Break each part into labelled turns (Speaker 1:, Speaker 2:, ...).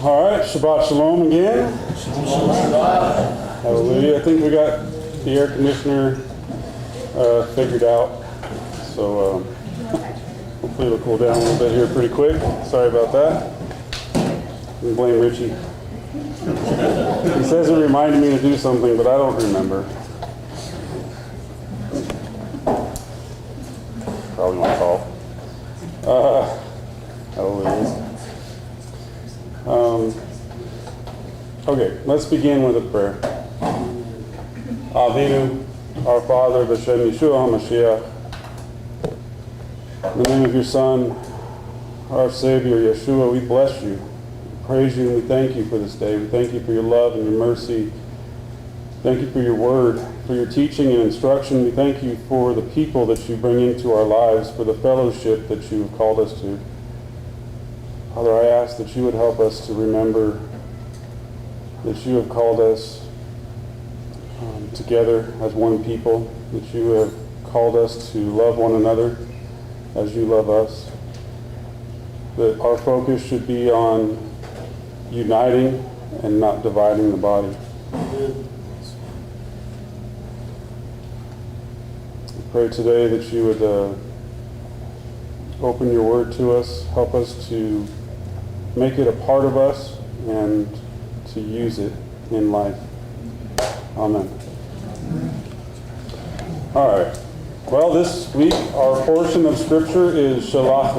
Speaker 1: All right, Shabbat Shalom again. Hallelujah. I think we got the air conditioner figured out. So hopefully it'll cool down a little bit here pretty quick. Sorry about that. We blame Richie. He says it reminded me to do something, but I don't remember. Probably my fault. Hallelujah. Okay, let's begin with a prayer. Avinu, our Father, B'Shem Yeshua HaMashiach, in the name of your Son, our Savior, Yeshua, we bless you, praise you, and we thank you for this day. We thank you for your love and your mercy. Thank you for your word, for your teaching and instruction. We thank you for the people that you bring into our lives, for the fellowship that you have called us to. Father, I ask that you would help us to remember that you have called us together as one people, that you have called us to love one another as you love us, that our focus should be on uniting and not dividing the body. I pray today that you would open your word to us, help us to make it a part of us and to use it in life. Amen. All right. Well, this week our portion of Scripture is Shalach.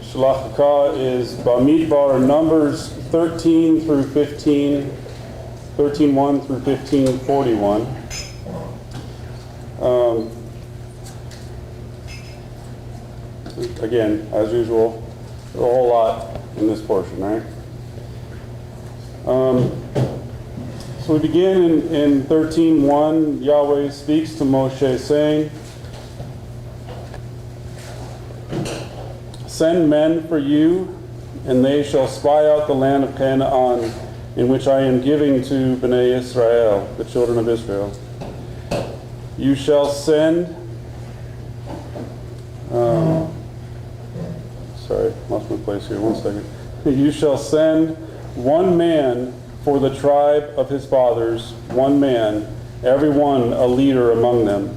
Speaker 1: Shalach is Bamidbar, Numbers 13 through 15, 13:1 through 15:41. Again, as usual, a whole lot in this portion, right? So we begin in 13:1. Yahweh speaks to Moshe, saying, "Send men for you, and they shall spy out the land of Canaan, in which I am giving to Bnei Israel, the children of Israel. You shall send..." Sorry, lost my place here. 1 second. "You shall send one man for the tribe of his fathers, one man, every one a leader among them.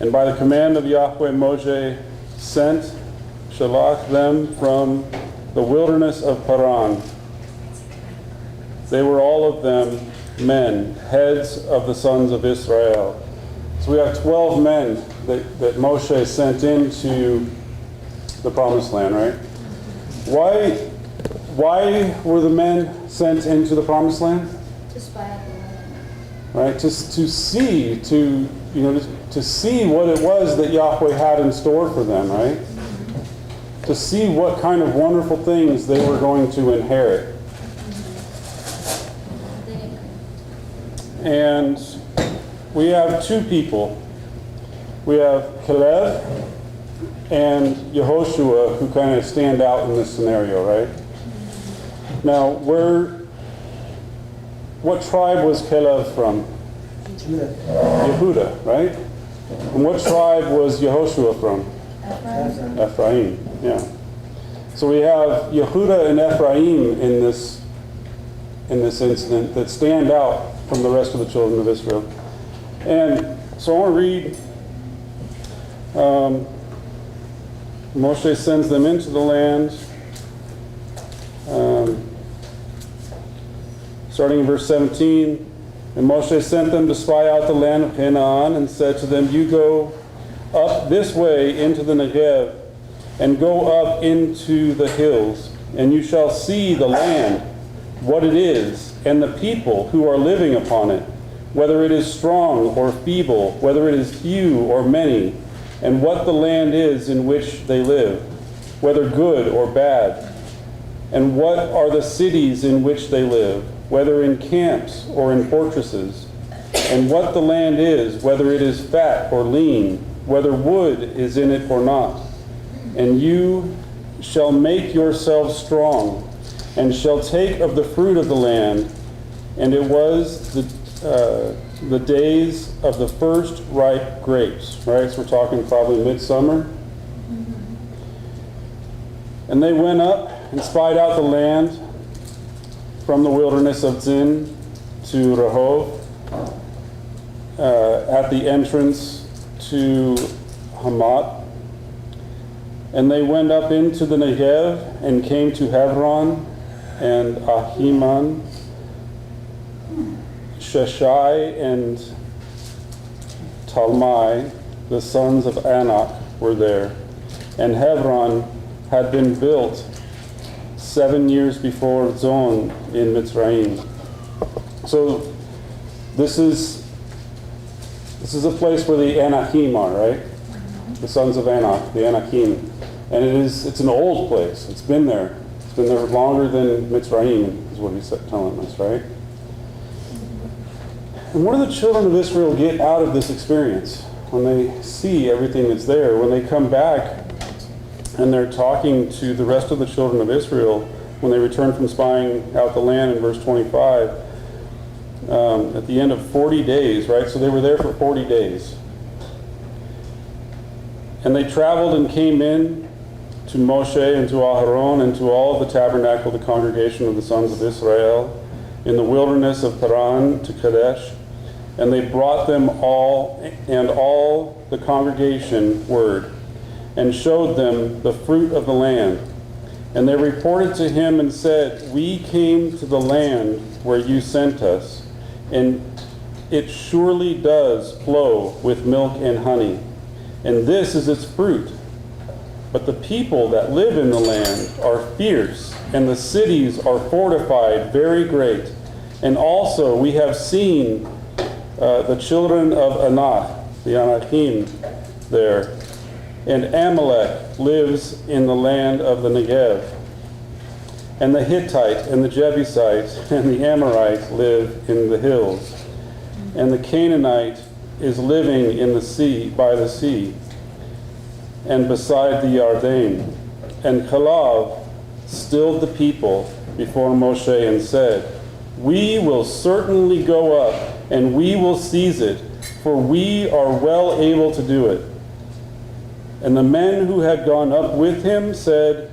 Speaker 1: And by the command of Yahweh, Moshe sent Shalach them from the wilderness of Paran. They were all of them men, heads of the sons of Israel." So we have 12 men that Moshe sent into the promised land, right? Why were the men sent into the promised land?
Speaker 2: To spy out the land.
Speaker 1: Right? To see, to see what it was that Yahweh had in store for them, right? To see what kind of wonderful things they were going to inherit. And we have two people. We have Caleb and Yehoshua, who kind of stand out in this scenario, right? Now, what tribe was Caleb from? Yehuda, right? And what tribe was Yehoshua from? Ephraim, yeah. So we have Yehuda and Ephraim in this incident that stand out from the rest of the children of Israel. And so I want to read, Moshe sends them into the land, starting in verse 17. "And Moshe sent them to spy out the land of Canaan, and said to them, You go up this way into the Negev, and go up into the hills, and you shall see the land, what it is, and the people who are living upon it, whether it is strong or feeble, whether it is few or many, and what the land is in which they live, whether good or bad, and what are the cities in which they live, whether in camps or in fortresses, and what the land is, whether it is fat or lean, whether wood is in it or not. And you shall make yourselves strong, and shall take of the fruit of the land. And it was the days of the first ripe grapes, right? So we're talking probably midsummer. And they went up and spied out the land from the wilderness of Zin to Rehob, at the entrance to Hamath. And they went up into the Negev and came to Hebron and Ahiman, Sheshai and Talmai, the sons of Anak, were there. And Hebron had been built 7 years before Zon in Mitzrayim. So this is a place where the Anakim are, right? The sons of Anak, the Anakim. And it's an old place. It's been there. It's been there longer than Mitzrayim, is what he's telling us, right? And what do the children of Israel get out of this experience when they see everything that's there? When they come back and they're talking to the rest of the children of Israel, when they return from spying out the land in verse 25, at the end of 40 days, right? So they were there for 40 days. And they traveled and came in to Moshe and to Aharon and to all of the tabernacle, the congregation of the sons of Israel, in the wilderness of Paran to Kadesh. And they brought them all and all the congregation word, and showed them the fruit of the land. And they reported to him and said, we came to the land where you sent us, and it surely does flow with milk and honey, and this is its fruit. But the people that live in the land are fierce, and the cities are fortified very great. And also we have seen the children of Anak, the Anakim there. And Amalek lives in the land of the Negev. And the Hittite and the Jebusite and the Amorite live in the hills. And the Canaanite is living in the sea, by the sea, and beside the Yarden. And Caleb stilled the people before Moshe and said, we will certainly go up, and we will seize it, for we are well able to do it. And the men who had gone up with him said,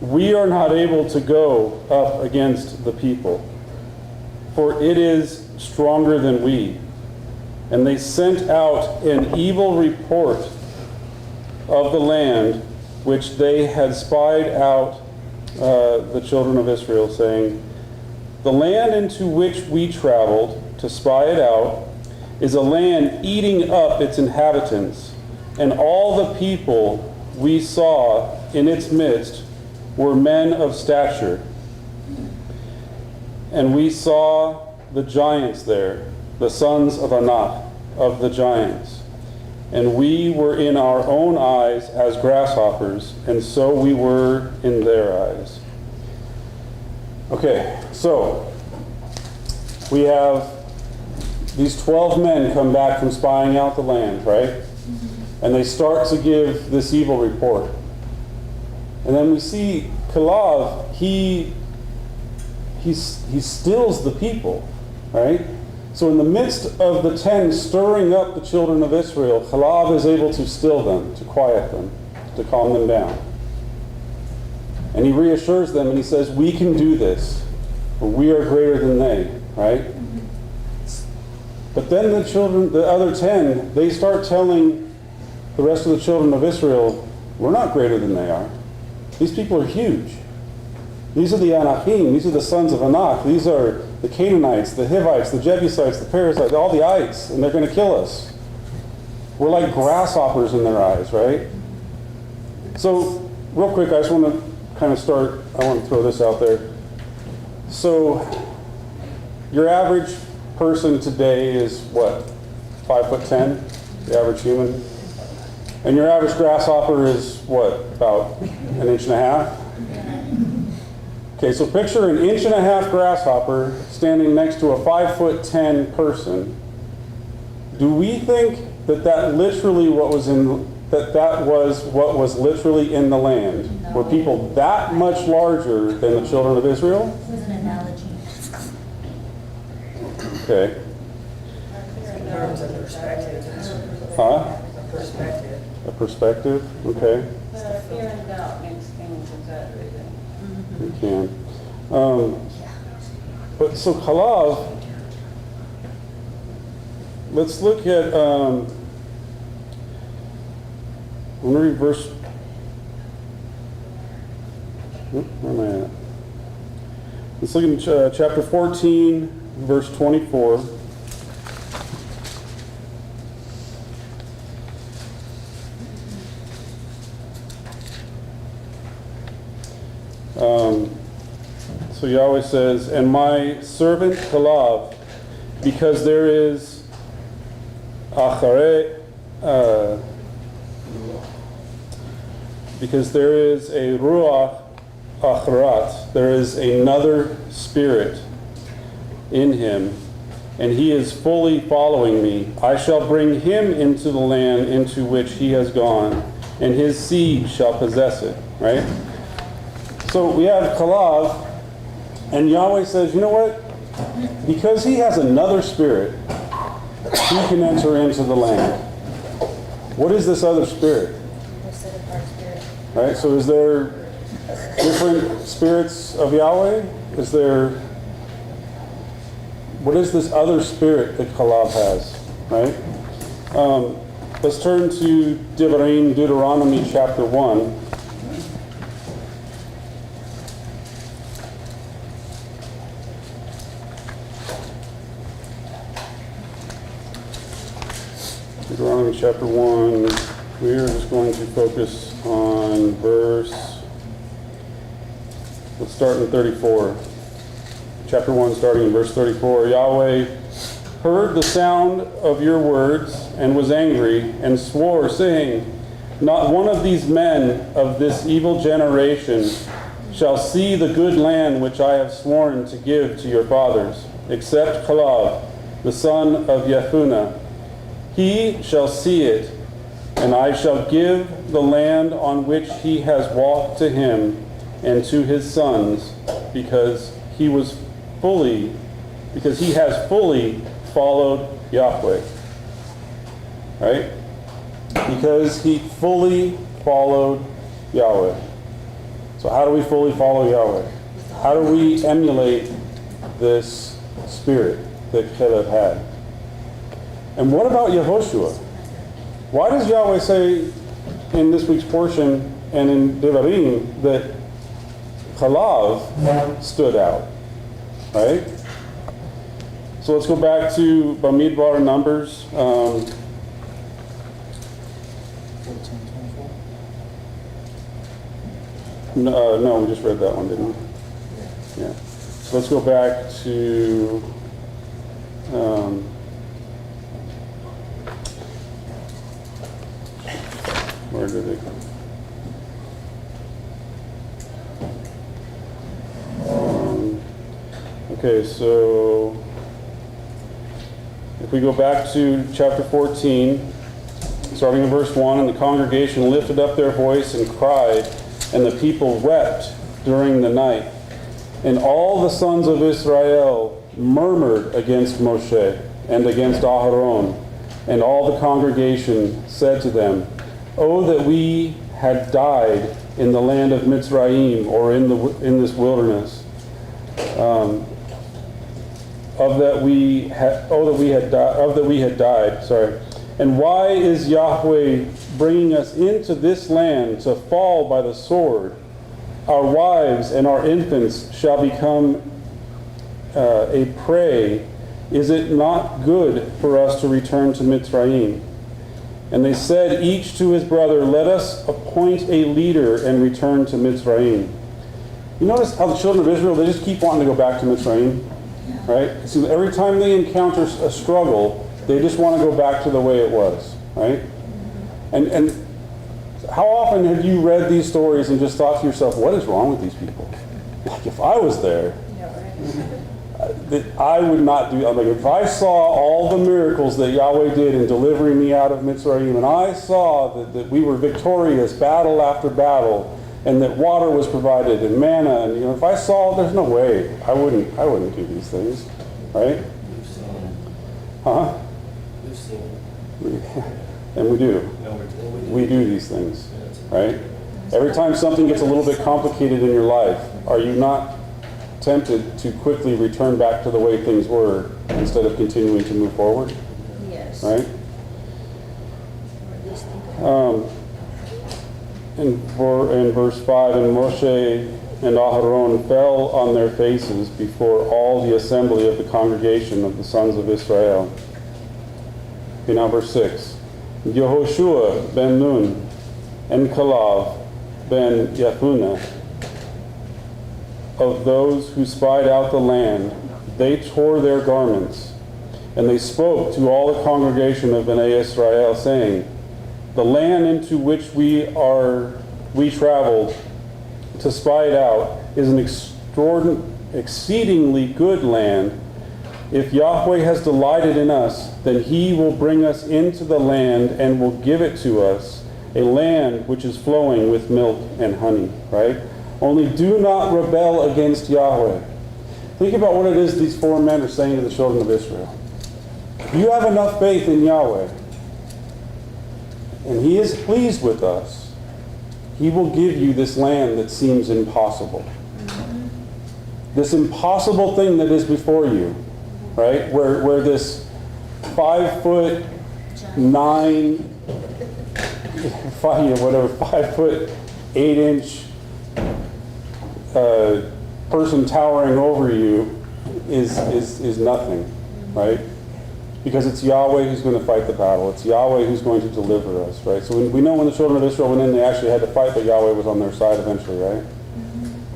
Speaker 1: we are not able to go up against the people, for it is stronger than we. And they sent out an evil report of the land which they had spied out the children of Israel, saying, the land into which we traveled to spy it out is a land eating up its inhabitants, and all the people we saw in its midst were men of stature. And we saw the giants there, the sons of Anak, of the giants. And we were in our own eyes as grasshoppers, and so we were in their eyes. Okay, so we have these 12 men come back from spying out the land, right? And they start to give this evil report. And then we see Caleb, he stills the people, right? So in the midst of the 10 stirring up the children of Israel, Caleb is able to still them, to quiet them, to calm them down. And he reassures them and he says, we can do this, for we are greater than they, right? But then the other 10, they start telling the rest of the children of Israel, we're not greater than they are. These people are huge. These are the Anakim, these are the sons of Anak, these are the Canaanites, the Hivites, the Jebusites, the Perizzites, all the ites, and they're going to kill us. We're like grasshoppers in their eyes, right? So, real quick, I just want to kind of start, I want to throw this out there. So, your average person today is what? 5'10", the average human? And your average grasshopper is what? About 1.5 inches? Okay, so picture 1.5 inch grasshopper standing next to a 5'10" person. Do we think that literally what was what was literally in the land?
Speaker 2: No.
Speaker 1: Were people that much larger than the children of Israel?
Speaker 2: It was an analogy.
Speaker 1: Okay.
Speaker 3: In terms of perspective.
Speaker 1: Huh?
Speaker 3: A perspective.
Speaker 1: A perspective? Okay.
Speaker 4: Fear and doubt makes things exaggerated.
Speaker 1: You can. But so Chalav, let's look at, I'm going to read verse, where am I at? Let's look at chapter 14, verse 24. So Yahweh says, and my servant Chalav, because there is because there is a ruach acharat, there is another spirit in him, and he is fully following me. I shall bring him into the land into which he has gone, and his seed shall possess it. Right? So we have Chalav, and Yahweh says, you know what? Because he has another spirit, he can enter into the land. What is this other spirit?
Speaker 2: The set apart spirit.
Speaker 1: Right? So is there different spirits of Yahweh? Is there... What is this other spirit that Chalav has? Right? Let's turn to Deuteronomy chapter 1. Deuteronomy chapter 1, we are just going to focus on let's start in 34. Chapter 1, starting in verse 34. Yahweh heard the sound of your words and was angry and swore, saying, not one of these men of this evil generation shall see the good land which I have sworn to give to your fathers, except Chalav, the son of Yefuneh. He shall see it, and I shall give the land on which he has walked to him and to his sons, because he has fully followed Yahweh. Right? Because he fully followed Yahweh. So how do we fully follow Yahweh? How do we emulate this spirit that Caleb had? And what about Yehoshua? Why does Yahweh say in this week's portion and in Devarim that Chalav stood out? Right? So let's go back to Bamidbar Numbers.
Speaker 5: 14:24.
Speaker 1: No, we just read that one, didn't we? Yeah. So let's go back to where did it go? Okay, so if we go back to chapter 14, starting in verse 1, and the congregation lifted up their voice and cried, and the people wept during the night. And all the sons of Israel murmured against Moshe and against Aharon. And all the congregation said to them, oh, that we had died in the land of Mitzrayim, or in this wilderness. That we had died. Sorry. And why is Yahweh bringing us into this land to fall by the sword? Our wives and our infants shall become a prey. Is it not good for us to return to Mitzrayim? And they said each to his brother, let us appoint a leader and return to Mitzrayim. You notice how the children of Israel, they just keep wanting to go back to Mitzrayim, right? So every time they encounter a struggle, they just want to go back to the way it was, right? And how often have you read these stories and just thought to yourself, what is wrong with these people? Like, if I was there, that I would not do. Like, if I saw all the miracles that Yahweh did in delivering me out of Mitzrayim, and I saw that we were victorious battle after battle, and that water was provided and manna, and if I saw, there's no way I wouldn't do these things, right?
Speaker 5: We've seen it.
Speaker 1: Huh?
Speaker 5: We've seen it.
Speaker 1: And we do. We do these things, right? Every time something gets a little bit complicated in your life, are you not tempted to quickly return back to the way things were instead of continuing to move forward?
Speaker 2: Yes.
Speaker 1: Right?
Speaker 2: Or at least think of it.
Speaker 1: In verse 5, and Moshe and Aharon fell on their faces before all the assembly of the congregation of the sons of Israel. Okay, now verse 6. Yehoshua ben Nun and Kalev ben Yefuneh, of those who spied out the land, they tore their garments, and they spoke to all the congregation of Bnei Israel, saying, the land into which we traveled to spy it out is an exceedingly good land. If Yahweh has delighted in us, then he will bring us into the land and will give it to us, a land which is flowing with milk and honey, right? Only do not rebel against Yahweh. Think about what it is these four men are saying to the children of Israel. If you have enough faith in Yahweh, and he is pleased with us, he will give you this land that seems impossible. This impossible thing that is before you, right? Where this 5'9", 5'8" person towering over you is nothing, right? Because it's Yahweh who's going to fight the battle. It's Yahweh who's going to deliver us, right? So we know when the children of Israel went in, they actually had to fight, but Yahweh was on their side eventually, right?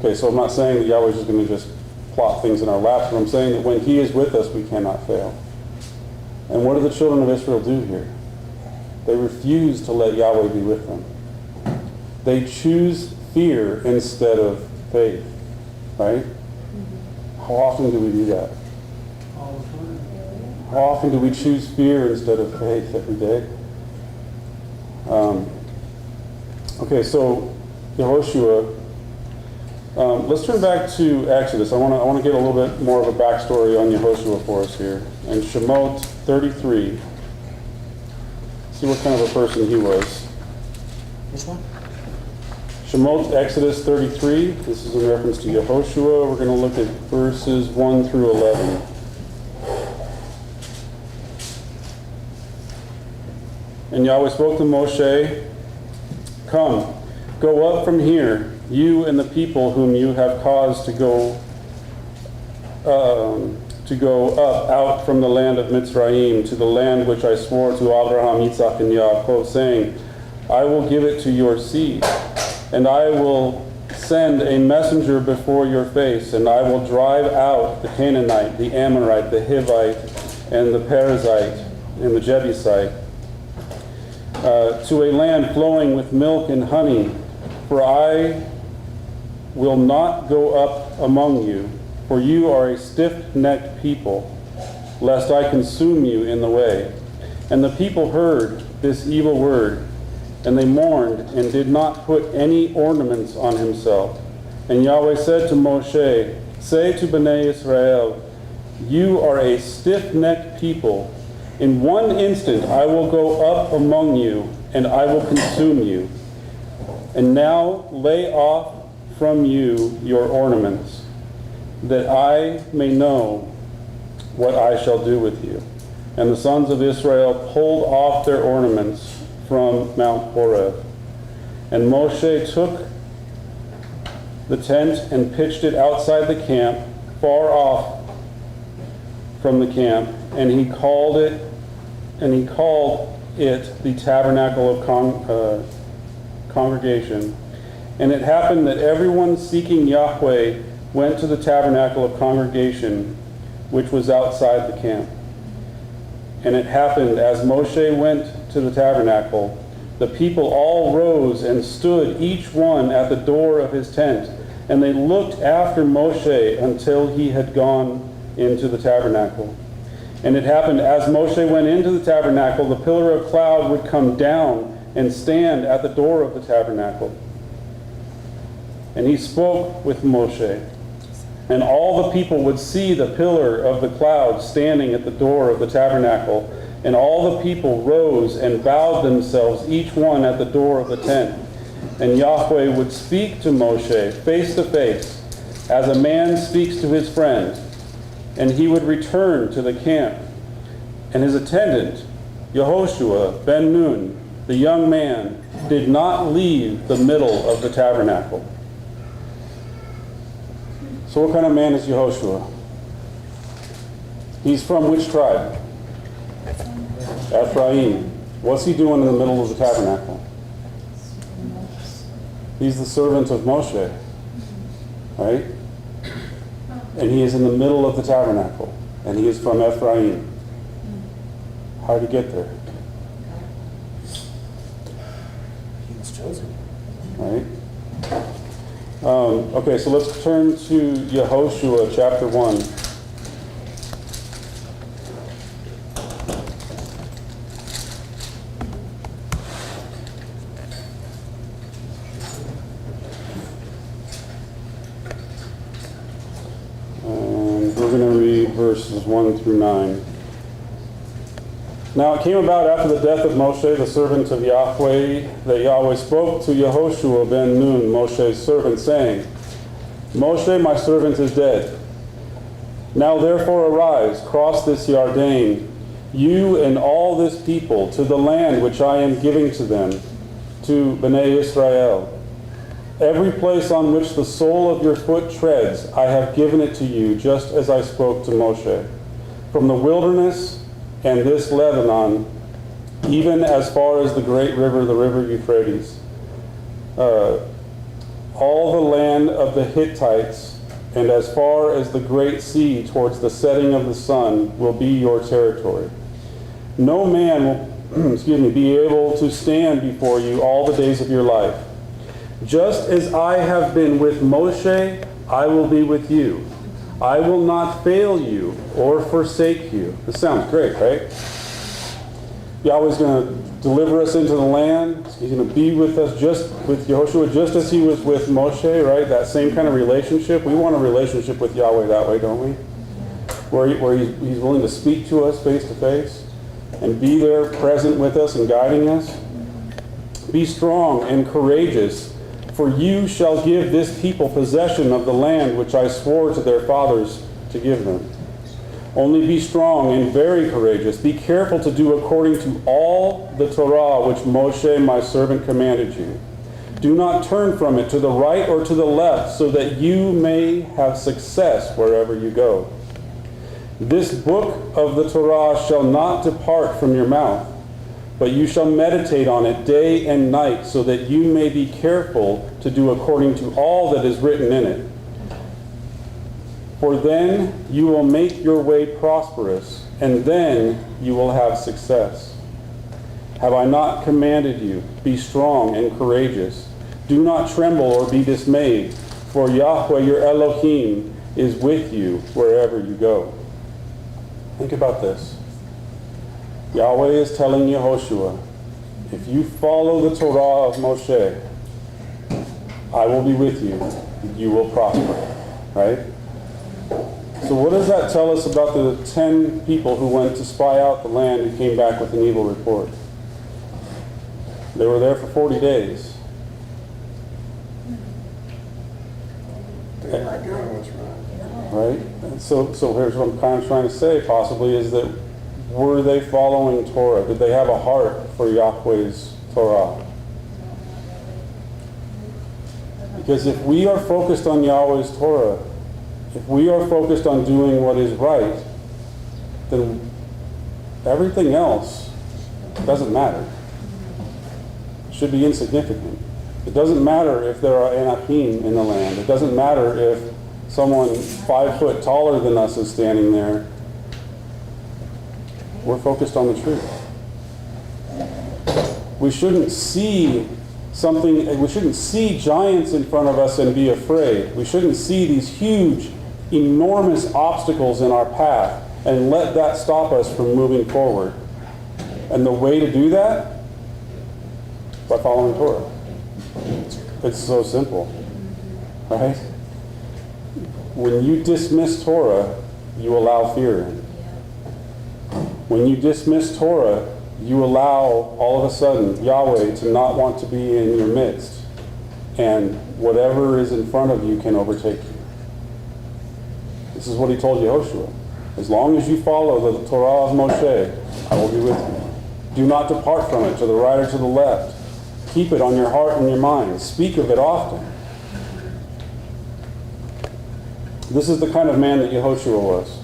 Speaker 1: Okay, so I'm not saying that Yahweh's just going to just plot things in our laps, but I'm saying that when he is with us, we cannot fail. And what do the children of Israel do here? They refuse to let Yahweh be with them. They choose fear instead of faith, right? How often do we do that?
Speaker 5: All the time.
Speaker 1: How often do we choose fear instead of faith every day? Okay, so Yehoshua. Let's turn back to Exodus. I want to get a little bit more of a backstory on Yehoshua for us here. And Shemot 33. See what kind of a person he was.
Speaker 5: Which one?
Speaker 1: Shemot, Exodus 33. This is in reference to Yehoshua. We're going to look at verses 1 through 11. And Yahweh spoke to Moshe, come, go up from here, you and the people whom you have caused to go up out from the land of Mitzrayim to the land which I swore to Abraham, Yitzhak, and Yaakov, saying, I will give it to your seed, and I will send a messenger before your face, and I will drive out the Canaanite, the Amorite, the Hivite, and the Perizzite, and the Jebusite, to a land flowing with milk and honey, for I will not go up among you, for you are a stiff-necked people, lest I consume you in the way. And the people heard this evil word, and they mourned and did not put any ornaments on himself. And Yahweh said to Moshe, say to Bnei Israel, you are a stiff-necked people. In one instant I will go up among you, and I will consume you. And now lay off from you your ornaments, that I may know what I shall do with you. And the sons of Israel pulled off their ornaments from Mount Horeb. And Moshe took the tent and pitched it outside the camp, far off from the camp, and he called it the tabernacle of congregation. And it happened that everyone seeking Yahweh went to the tabernacle of congregation, which was outside the camp. And it happened, as Moshe went to the tabernacle, the people all rose and stood, each one at the door of his tent. And they looked after Moshe until he had gone into the tabernacle. And it happened, as Moshe went into the tabernacle, the pillar of cloud would come down and stand at the door of the tabernacle. And he spoke with Moshe. And all the people would see the pillar of the cloud standing at the door of the tabernacle. And all the people rose and bowed themselves, each one at the door of the tent. And Yahweh would speak to Moshe face to face, as a man speaks to his friend. And he would return to the camp. And his attendant, Yehoshua ben Nun, the young man, did not leave the middle of the tabernacle. So what kind of man is Yehoshua? He's from which tribe? Ephraim. What's he doing in the middle of the tabernacle? He's the servant of Moshe, right? And he is in the middle of the tabernacle, and he is from Ephraim. How did he get there?
Speaker 5: He was chosen.
Speaker 1: Right? Okay, so let's turn to Yehoshua chapter 1. And we're going to read verses 1 through 9. Now it came about after the death of Moshe, the servant of Yahweh, that Yahweh spoke to Yehoshua ben Nun, Moshe's servant, saying, Moshe, my servant, is dead. Now therefore arise, cross this Yarden, you and all this people, to the land which I am giving to them, to Bnei Israel. Every place on which the sole of your foot treads, I have given it to you, just as I spoke to Moshe. From the wilderness and this Lebanon, even as far as the great river, the river Euphrates, all the land of the Hittites, and as far as the great sea towards the setting of the sun, will be your territory. No man will be able to stand before you all the days of your life. Just as I have been with Moshe, I will be with you. I will not fail you or forsake you. This sounds great, right? Yahweh's going to deliver us into the land. He's going to be with us, just with Yehoshua, just as he was with Moshe, right? That same kind of relationship. We want a relationship with Yahweh that way, don't we? Where he's willing to speak to us face to face and be there present with us and guiding us. Be strong and courageous, for you shall give this people possession of the land which I swore to their fathers to give them. Only be strong and very courageous. Be careful to do according to all the Torah which Moshe my servant commanded you. Do not turn from it to the right or to the left, so that you may have success wherever you go. This book of the Torah shall not depart from your mouth, but you shall meditate on it day and night, so that you may be careful to do according to all that is written in it. For then you will make your way prosperous, and then you will have success. Have I not commanded you? Be strong and courageous. Do not tremble or be dismayed, for Yahweh your Elohim is with you wherever you go. Think about this. Yahweh is telling Yehoshua, if you follow the Torah of Moshe, I will be with you. You will prosper. Right? So what does that tell us about the 10 people who went to spy out the land who came back with an evil report? They were there for 40 days.
Speaker 3: They're not doing what's wrong.
Speaker 1: Right? And so here's what I'm kind of trying to say, possibly, is that were they following Torah? Did they have a heart for Yahweh's Torah? Because if we are focused on Yahweh's Torah, if we are focused on doing what is right, then everything else It doesn't matter. It should be insignificant. It doesn't matter if there are Anakim in the land. It doesn't matter if someone 5 foot taller than us is standing there. We're focused on the truth. We shouldn't see we shouldn't see giants in front of us and be afraid. We shouldn't see these huge, enormous obstacles in our path and let that stop us from moving forward. And the way to do that? By following Torah. It's so simple, right? When you dismiss Torah, you allow fear in. When you dismiss Torah, you allow all of a sudden Yahweh to not want to be in your midst, and whatever is in front of you can overtake you. This is what he told Yehoshua. As long as you follow the Torah of Moshe, I will be with you. Do not depart from it to the right or to the left. Keep it on your heart and your mind. Speak of it often. This is the kind of man that Yehoshua was.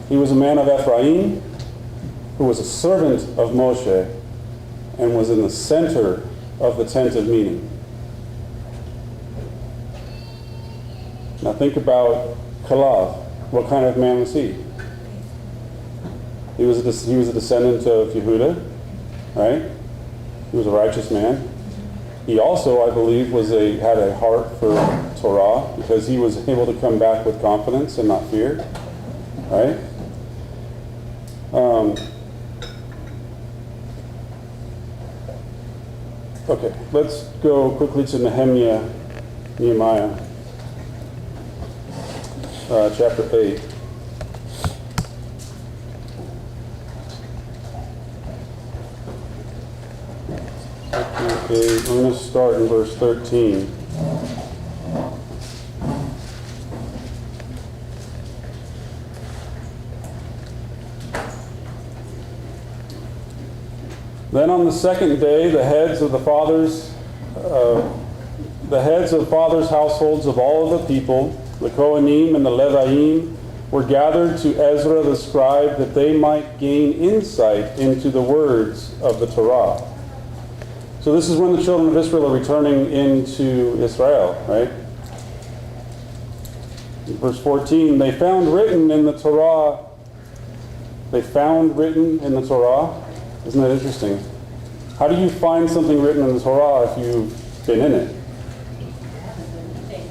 Speaker 1: He was a man of Ephraim, who was a servant of Moshe, and was in the center of the tent of meeting. Now think about Caleb. What kind of man was he? He was a descendant of Yehuda, right? He was a righteous man. He also, I believe, had a heart for Torah, because he was able to come back with confidence and not fear, right? Okay, let's go quickly to Nehemiah, chapter 8. We're going to start in verse 13. Then on the second day, the heads of fathers' households of all of the people, the Kohanim and the Leviim, were gathered to Ezra the scribe, that they might gain insight into the words of the Torah. So this is when the children of Israel are returning into Israel, right? In verse 14, they found written in the Torah. Isn't that interesting? How do you find something written in the Torah if you've been in it?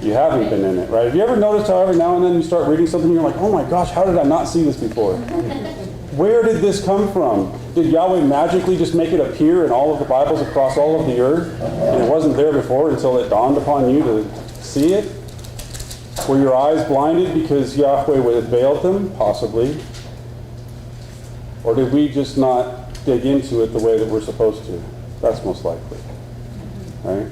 Speaker 1: You haven't been in it, right? Have you ever noticed how every now and then you start reading something and you're like, oh my gosh, how did I not see this before? Where did this come from? Did Yahweh magically just make it appear in all of the Bibles across all of the earth, and it wasn't there before until it dawned upon you to see it? Were your eyes blinded because Yahweh would have veiled them? Possibly. Or did we just not dig into it the way that we're supposed to? That's most likely. Right?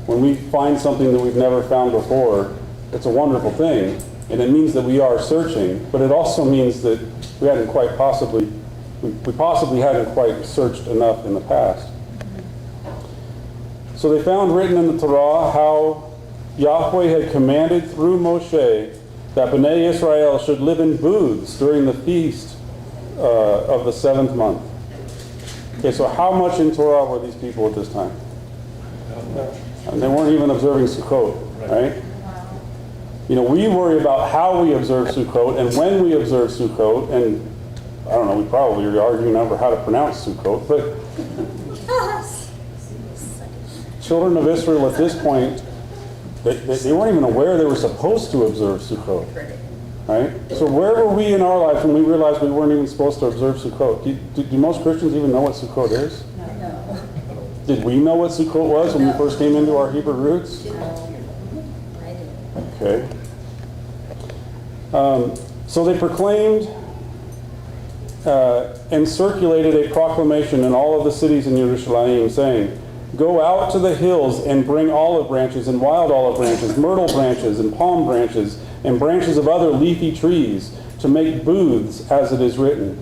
Speaker 1: When we find something that we've never found before, it's a wonderful thing, and it means that we are searching, but it also means that we possibly hadn't quite searched enough in the past. So they found written in the Torah how Yahweh had commanded through Moshe that Bnei Israel should live in booths during the feast of the 7th month. Okay, so how much in Torah were these people at this time? And they weren't even observing Sukkot, right? You know, we worry about how we observe Sukkot and when we observe Sukkot, and I don't know, we probably are arguing over how to pronounce Sukkot, but children of Israel at this point, they weren't even aware they were supposed to observe Sukkot, right? So where were we in our lives when we realized we weren't even supposed to observe Sukkot? Do most Christians even know what Sukkot is?
Speaker 2: No.
Speaker 1: Did we know what Sukkot was when we first came into our Hebrew roots? Okay. So they proclaimed and circulated a proclamation in all of the cities in Jerusalem, saying, "Go out to the hills and bring olive branches and wild olive branches, myrtle branches and palm branches, and branches of other leafy trees, to make booths, as it is written."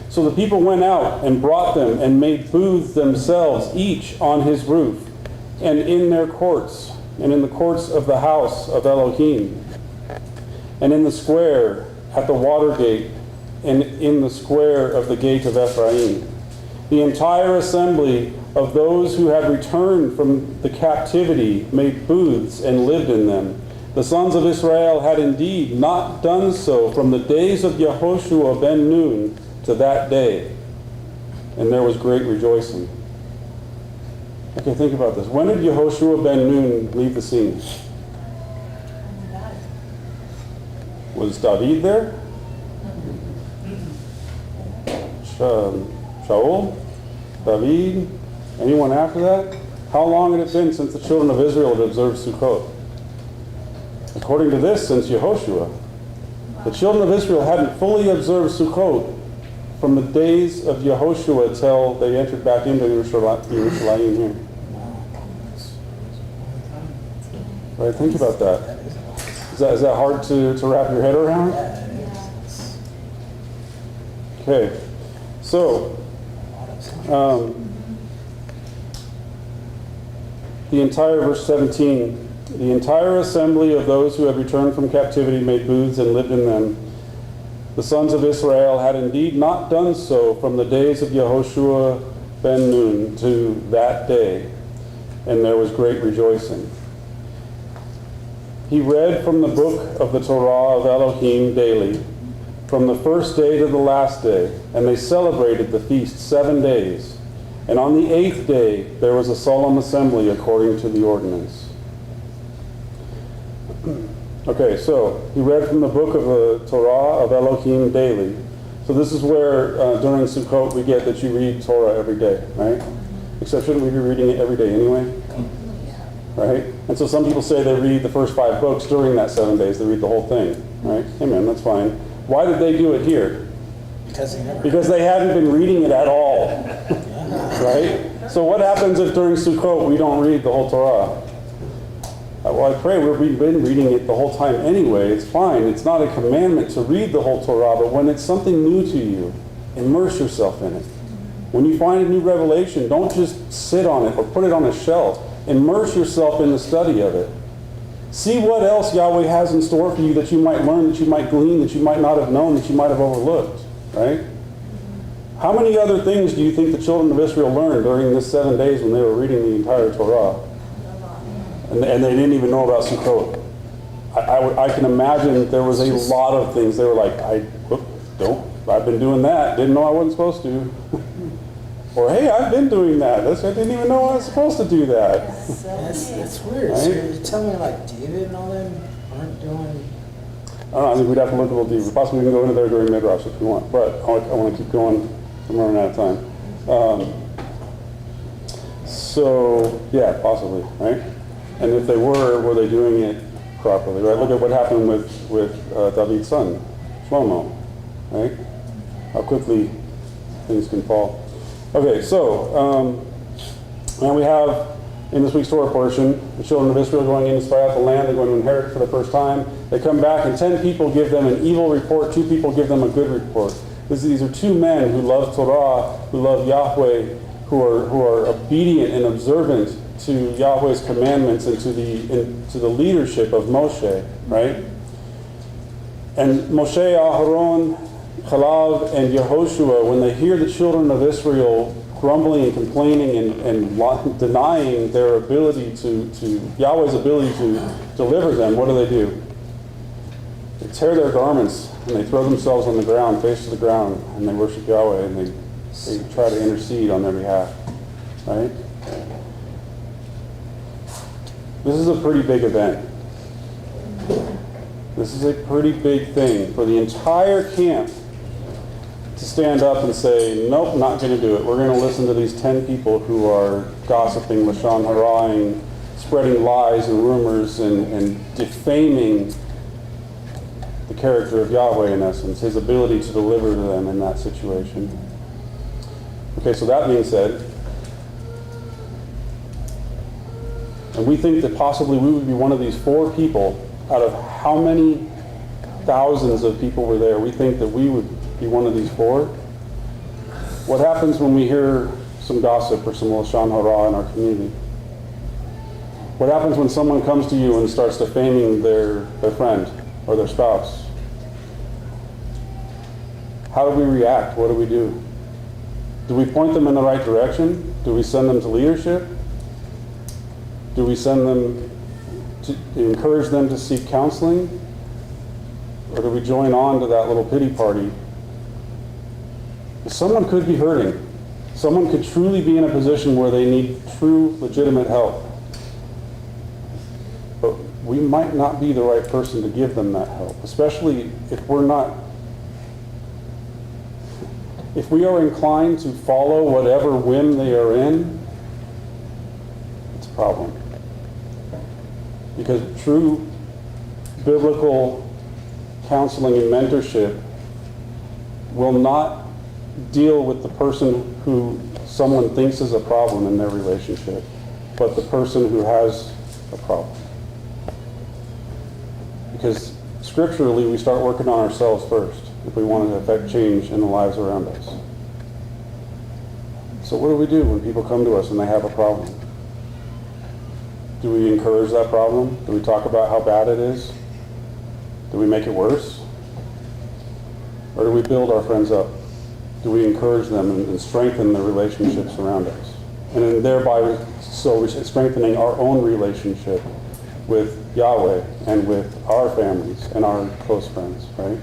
Speaker 1: So the people went out and brought them and made booths themselves, each on his roof, and in their courts, and in the courts of the house of Elohim, and in the square at the water gate, and in the square of the gate of Ephraim. The entire assembly of those who had returned from the captivity made booths and lived in them. The sons of Israel had indeed not done so from the days of Yehoshua ben Nun to that day. And there was great rejoicing. Okay, think about this. When did Yehoshua ben Nun leave the scene? Was David there? Shaul? David? Anyone after that? How long had it been since the children of Israel had observed Sukkot? According to this, since Yehoshua. The children of Israel hadn't fully observed Sukkot from the days of Yehoshua till they entered back into Yerushalayim here. Right, think about that. Is that hard to wrap your head around? Okay, so the entire verse 17, the entire assembly of those who had returned from captivity made booths and lived in them. The sons of Israel had indeed not done so from the days of Yehoshua ben Nun to that day, and there was great rejoicing. He read from the book of the Torah of Elohim daily, from the first day to the last day, and they celebrated the feast 7 days. And on the 8th day there was a solemn assembly according to the ordinance. Okay, so he read from the book of the Torah of Elohim daily. So this is where during Sukkot we get that you read Torah every day, right? Except shouldn't we be reading it every day anyway? Right? And so some people say they read the first 5 books during that 7 days. They read the whole thing, right? Amen, that's fine. Why did they do it here? Because they hadn't been reading it at all, right? So what happens if during Sukkot we don't read the whole Torah? Well, I pray we've been reading it the whole time anyway. It's fine. It's not a commandment to read the whole Torah, but when it's something new to you, immerse yourself in it. When you find a new revelation, don't just sit on it or put it on a shelf. Immerse yourself in the study of it. See what else Yahweh has in store for you that you might learn, that you might glean, that you might not have known, that you might have overlooked, right? How many other things do you think the children of Israel learned during this 7 days when they were reading the entire Torah? And they didn't even know about Sukkot. I can imagine there was a lot of things. They were like, I've been doing that. Didn't know I wasn't supposed to. Or, hey, I've been doing that. I didn't even know I was supposed to do that.
Speaker 5: That's weird.
Speaker 1: Right?
Speaker 5: So you're telling me like David and all them aren't doing...
Speaker 1: I don't know, I think we'd have to look a little deeper. Possibly we can go into there during Midrash if we want. But I want to keep going. I'm running out of time. So, yeah, possibly, right? And if they were they doing it properly, right? Look at what happened with David's son, Shlomo, right? How quickly things can fall. Okay, so now we have in this week's Torah portion the children of Israel going in to spy out the land. They're going to inherit for the first time. They come back and 10 people give them an evil report. 2 people give them a good report. These are 2 men who love Torah, who love Yahweh, who are obedient and observant to Yahweh's commandments and to the leadership of Moshe, right? And Moshe, Aharon, Chalav, and Yehoshua, when they hear the children of Israel grumbling and complaining and denying their ability to Yahweh's ability to deliver them, what do? They tear their garments and they throw themselves on the ground, face to the ground, and they worship Yahweh and they try to intercede on their behalf, right? This is a pretty big event. This is a pretty big thing for the entire camp to stand up and say, nope, not going to do it. We're going to listen to these 10 people who are gossiping, lashon hara, spreading lies and rumors and defaming the character of Yahweh in essence, his ability to deliver to them in that situation. Okay, so that being said, and we think that possibly we would be one of these 4 people out of how many thousands of people were there. We think that we would be one of these 4. What happens when we hear some gossip or some lashon hara in our community? What happens when someone comes to you and starts defaming their friend or their spouse? How do we react? What do we do? Do we point them in the right direction? Do we send them to leadership? Do we send them to encourage them to seek counseling? Or do we join on to that little pity party? Someone could be hurting. Someone could truly be in a position where they need true, legitimate help. But we might not be the right person to give them that help, especially if we are inclined to follow whatever whim they are in. It's a problem. Because true biblical counseling and mentorship will not deal with the person who someone thinks is a problem in their relationship, but the person who has a problem. Because scripturally, we start working on ourselves first if we want to affect change in the lives around us. So what do we do when people come to us and they have a problem? Do we encourage that problem? Do we talk about how bad it is? Do we make it worse? Or do we build our friends up? Do we encourage them and strengthen the relationships around us? And then thereby, we're strengthening our own relationship with Yahweh and with our families and our close friends, right?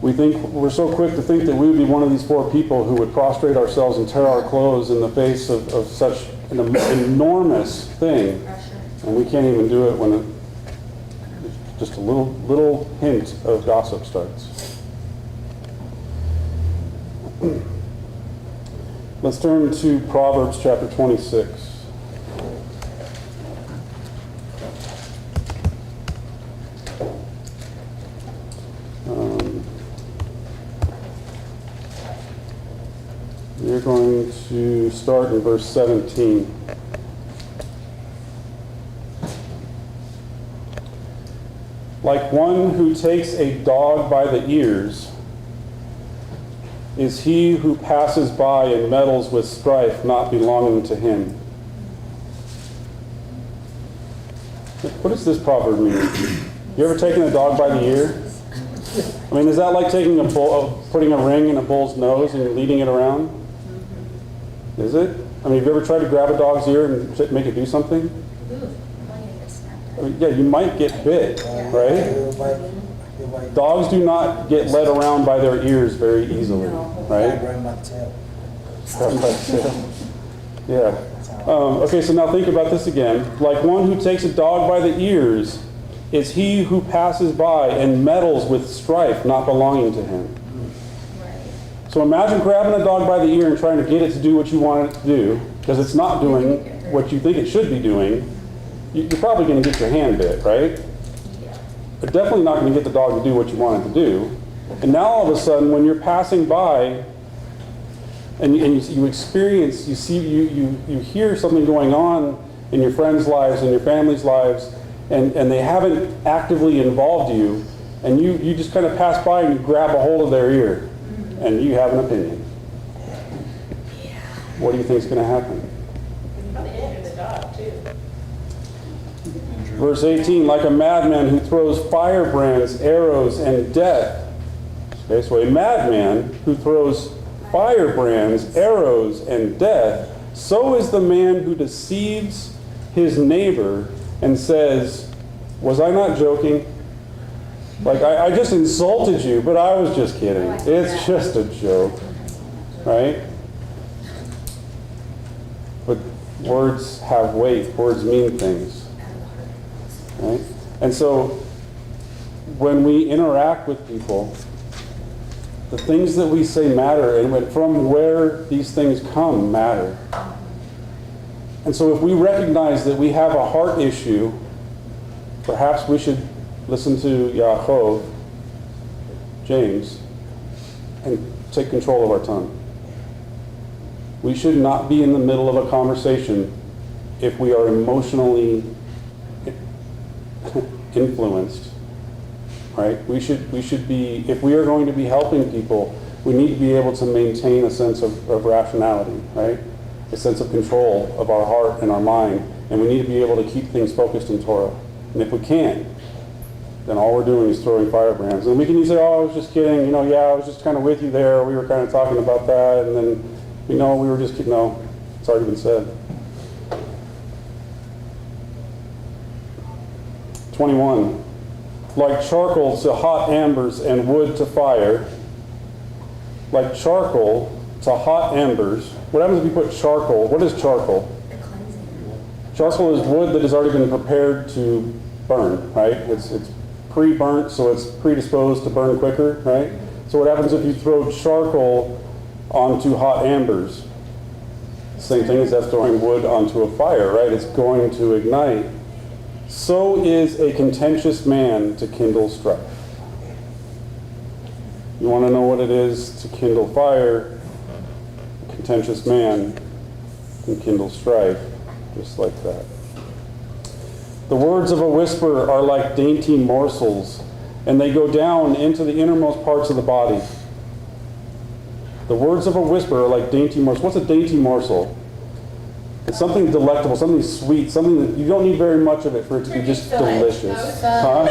Speaker 1: We're so quick to think that we would be one of these 4 people who would prostrate ourselves and tear our clothes in the face of such an enormous thing. And we can't even do it when just a little hint of gossip starts. Let's turn to Proverbs chapter 26. We're going to start in verse 17. Like one who takes a dog by the ears is he who passes by and meddles with strife not belonging to him. What does this proverb mean? You ever taken a dog by the ear? I mean, is that like taking putting a ring in a bull's nose and leading it around? Is it? I mean, have you ever tried to grab a dog's ear and make it do something? I mean, yeah, you might get bit, right? Dogs do not get led around by their ears very easily, right?
Speaker 5: Grab him by the tail.
Speaker 1: Grab 'em by the tail. Yeah. Okay, so now think about this again. Like one who takes a dog by the ears is he who passes by and meddles with strife not belonging to him. So imagine grabbing a dog by the ear and trying to get it to do what you want it to do, because it's not doing what you think it should be doing. You're probably going to get your hand bit, right? But definitely not going to get the dog to do what you want it to do. And now all of a sudden, when you're passing by and you experience, you see, you hear something going on in your friends' lives and your family's lives, and they haven't actively involved you, and you just kind of pass by and you grab a hold of their ear. And you have an opinion. What do you think is going to happen?
Speaker 4: Probably injure the dog too.
Speaker 1: Verse 18, like a madman who throws firebrands, arrows, and death. Okay, so a madman who throws firebrands, arrows, and death, so is the man who deceives his neighbor and says, was I not joking? Like, I just insulted you, but I was just kidding. It's just a joke, right? But words have weight. Words mean things, right? And so when we interact with people, the things that we say matter, and from where these things come matter. And so if we recognize that we have a heart issue, perhaps we should listen to Yaakov, James, and take control of our tongue. We should not be in the middle of a conversation if we are emotionally influenced, right? We should be, if we are going to be helping people, we need to be able to maintain a sense of rationality, right? A sense of control of our heart and our mind, and we need to be able to keep things focused in Torah. And if we can't, then all we're doing is throwing firebrands. And we can say, oh, I was just kidding, yeah, I was just kind of with you there, we were kind of talking about that, and then, we were just kidding. No, it's already been said. 21. Like charcoal to hot embers and wood to fire. Like charcoal to hot embers. What happens if you put charcoal? What is charcoal? Charcoal is wood that has already been prepared to burn, right? It's pre-burnt, so it's predisposed to burn quicker, right? So what happens if you throw charcoal onto hot embers? Same thing as that's throwing wood onto a fire, right? It's going to ignite. So is a contentious man to kindle strife. You want to know what it is to kindle fire? A contentious man can kindle strife, just like that. The words of a whisper are like dainty morsels, and they go down into the innermost parts of the body. The words of a whisper are like dainty morsels. What's a dainty morsel? It's something delectable, something sweet, something that you don't need very much of it for it to be just delicious. Huh?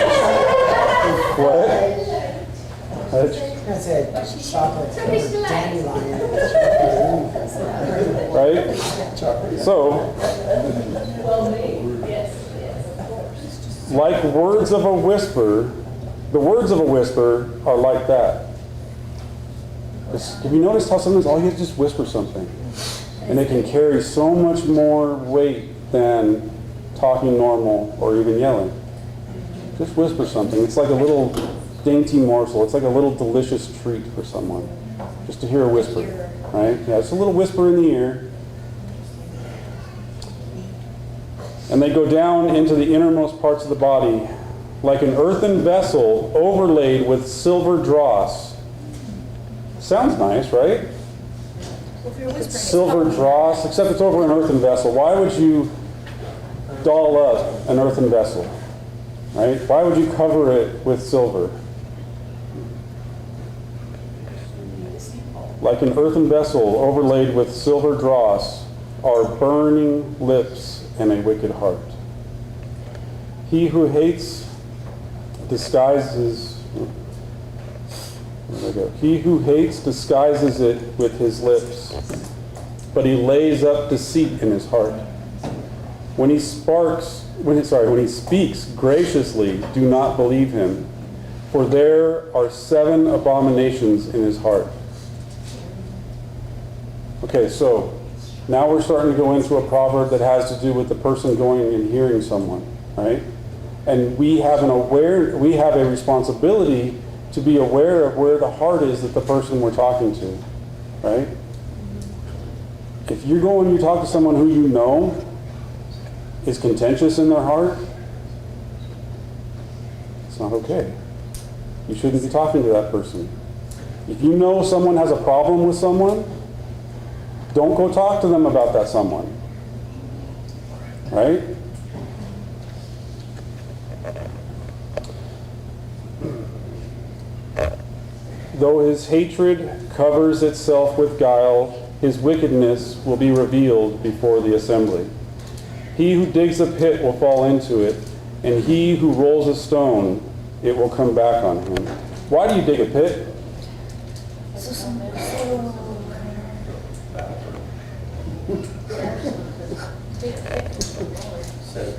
Speaker 1: What?
Speaker 5: I said chocolate covered dandelion.
Speaker 1: Right? So, like words of a whisper, the words of a whisper are like that. Have you noticed how sometimes all you have to just whisper something? And it can carry so much more weight than talking normal or even yelling. Just whisper something. It's like a little dainty morsel. It's like a little delicious treat for someone. Just to hear a whisper, right? Yeah, it's a little whisper in the ear. And they go down into the innermost parts of the body, like an earthen vessel overlaid with silver dross. Sounds nice, right? Silver dross, except it's over an earthen vessel. Why would you doll up an earthen vessel? Right? Why would you cover it with silver? Like an earthen vessel overlaid with silver dross are burning lips and a wicked heart. He who hates disguises. There we go. He who hates disguises it with his lips, but he lays up deceit in his heart. When he speaks graciously, do not believe him, for there are 7 abominations in his heart. Okay, so now we're starting to go into a proverb that has to do with the person going and hearing someone, right? And we have a responsibility to be aware of where the heart is that the person we're talking to, right? If you go and you talk to someone who you know is contentious in their heart, it's not okay. You shouldn't be talking to that person. If you know someone has a problem with someone, don't go talk to them about that someone, right? Though his hatred covers itself with guile, his wickedness will be revealed before the assembly. He who digs a pit will fall into it, and he who rolls a stone, it will come back on him. Why do you dig a pit?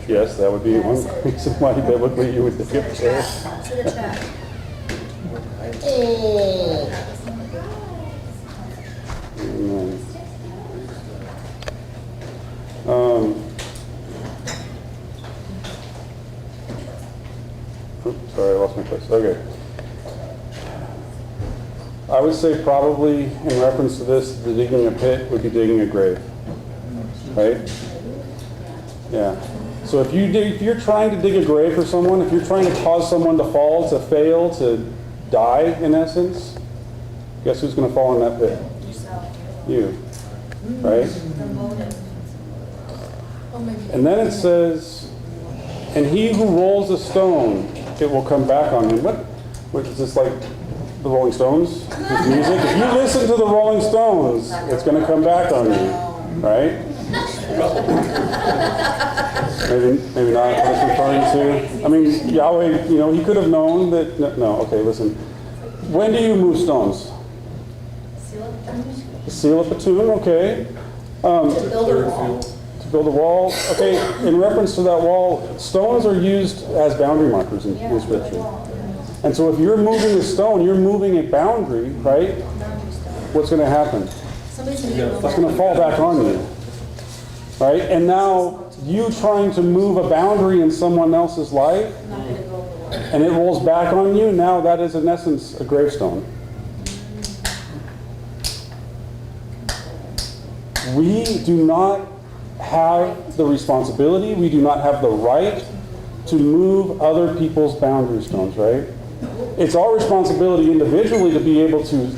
Speaker 1: Yes, that would be one reason why biblically you would dig a pit. Amen. Oops, sorry, I lost my place. Okay. I would say probably in reference to this, the digging a pit would be digging a grave. Right? Yeah. So if you're trying to dig a grave for someone, if you're trying to cause someone to fall, to fail, to die in essence, guess who's going to fall in that pit?
Speaker 2: Yourself.
Speaker 1: You. Right? And then it says, and he who rolls a stone, it will come back on him. What is this, like the Rolling Stones? This music? If you listen to the Rolling Stones, it's going to come back on you. Right? Maybe not what it's referring to. I mean, Yahweh, he could have known that, no, okay, listen. When do you move stones? Seal up a tomb, okay.
Speaker 2: To build a wall.
Speaker 1: To build a wall, okay. In reference to that wall, stones are used as boundary markers in Scripture. And so if you're moving a stone, you're moving a boundary, right? What's going to happen?
Speaker 2: Somebody's going to get
Speaker 1: It's going to fall back on you. Right? And now, you trying to move a boundary in someone else's life,
Speaker 2: not going to go over the wall.
Speaker 1: and it rolls back on you, now that is in essence a gravestone. We do not have the responsibility, we do not have the right to move other people's boundary stones, right? It's our responsibility individually to be able to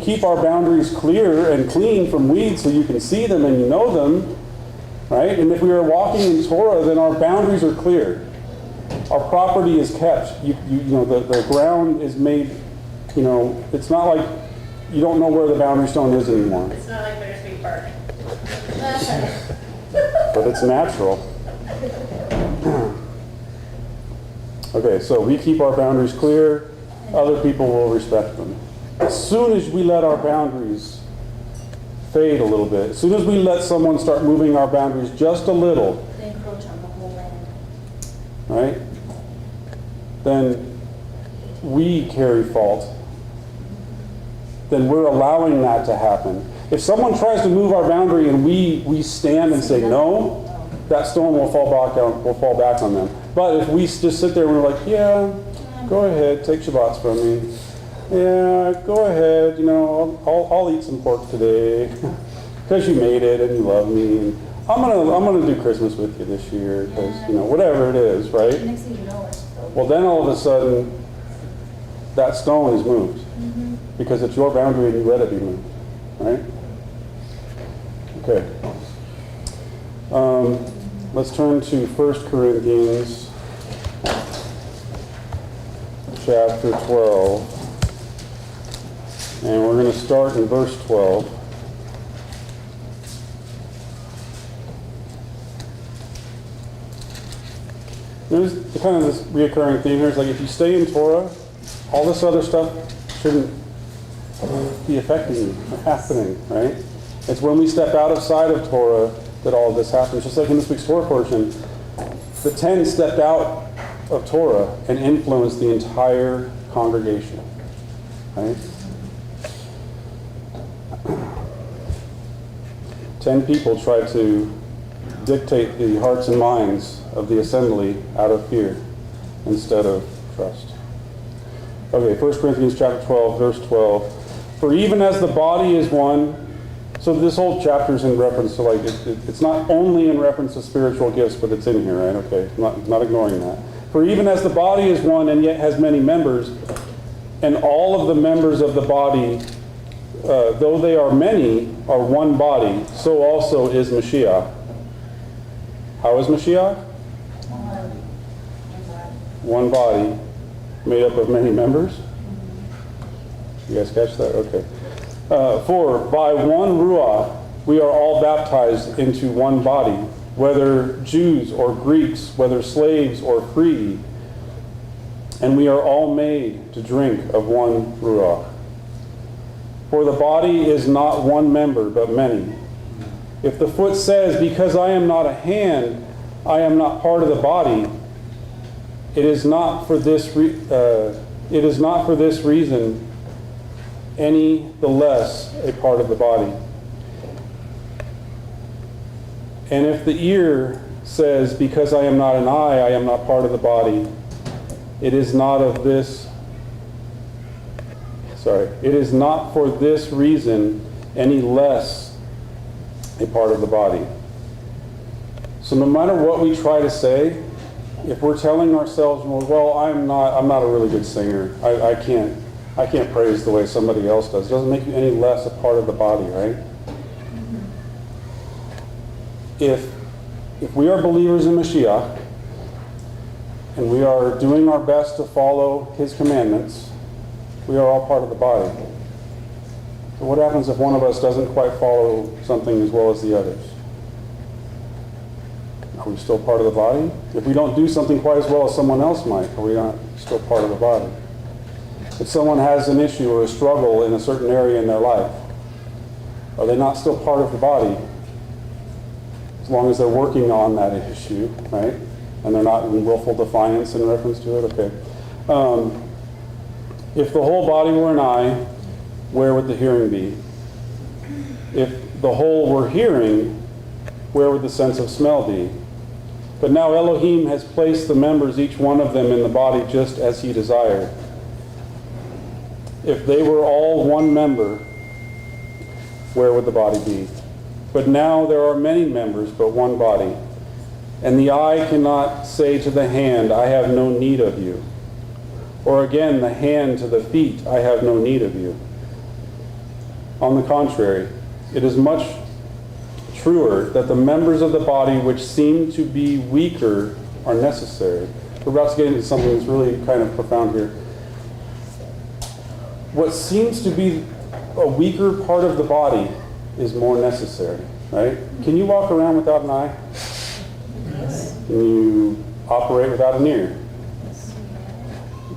Speaker 1: keep our boundaries clear and clean from weeds so you can see them and you know them, right? And if we are walking in Torah, then our boundaries are clear. Our property is kept. The ground is made, it's not like you don't know where the boundary stone is anymore.
Speaker 4: It's not like Bittersweet Park.
Speaker 1: But it's natural. Okay, so we keep our boundaries clear, other people will respect them. As soon as we let our boundaries fade a little bit, as soon as we let someone start moving our boundaries just a little,
Speaker 2: They encroach on the whole land.
Speaker 1: right, then we carry fault. Then we're allowing that to happen. If someone tries to move our boundary and we stand and say no, that stone will fall back on them. But if we just sit there and we're like, yeah, go ahead, take Shabbats from me. Yeah, go ahead, I'll eat some pork today because you made it and you love me. And I'm gonna do Christmas with you this year because whatever it is, right?
Speaker 2: Next thing you know, it's
Speaker 1: Well, then all of a sudden, that stone is moved because it's your boundary and you let it be moved, right? Okay. Let's turn to 1 Corinthians chapter 12. And we're going to start in verse 12. There's kind of this reoccurring theme here. It's like if you stay in Torah, all this other stuff shouldn't be affecting you, or happening, right? It's when we step outside of Torah that all of this happens. Just like in this week's Torah portion, the 10 stepped out of Torah and influenced the entire congregation, right? 10 people tried to dictate the hearts and minds of the assembly out of fear instead of trust. Okay, 1 Corinthians chapter 12, verse 12. For even as the body is one, so this whole chapter is in reference to it's not only in reference to spiritual gifts, but it's in here, right? Okay, not ignoring that. For even as the body is one and yet has many members, and all of the members of the body, though they are many, are one body, so also is Mashiach. How is Mashiach? One body, made up of many members. You guys catch that? Okay. For by one Ruach we are all baptized into one body, whether Jews or Greeks, whether slaves or free, and we are all made to drink of one Ruach. For the body is not one member, but many. If the foot says, because I am not a hand, I am not part of the body, it is not for this reason any the less a part of the body. And if the ear says, because I am not an eye, I am not part of the body, it is not for this reason any less a part of the body. So no matter what we try to say, if we're telling ourselves, well, I'm not a really good singer. I can't praise the way somebody else does. It doesn't make you any less a part of the body, right? If we are believers in Mashiach and we are doing our best to follow His commandments, we are all part of the body. So what happens if one of us doesn't quite follow something as well as the others? Are we still part of the body? If we don't do something quite as well as someone else might, are we not still part of the body? If someone has an issue or a struggle in a certain area in their life, are they not still part of the body? As long as they're working on that issue, right? And they're not in willful defiance in reference to it, okay. If the whole body were an eye, where would the hearing be? If the whole were hearing, where would the sense of smell be? But now Elohim has placed the members, each one of them, in the body just as he desired. If they were all one member, where would the body be? But now there are many members, but one body. And the eye cannot say to the hand, I have no need of you. Or again, the hand to the feet, I have no need of you. On the contrary, it is much truer that the members of the body which seem to be weaker are necessary. We're about to get into something that's really kind of profound here. What seems to be a weaker part of the body is more necessary, right? Can you walk around without an eye? Can you operate without an ear?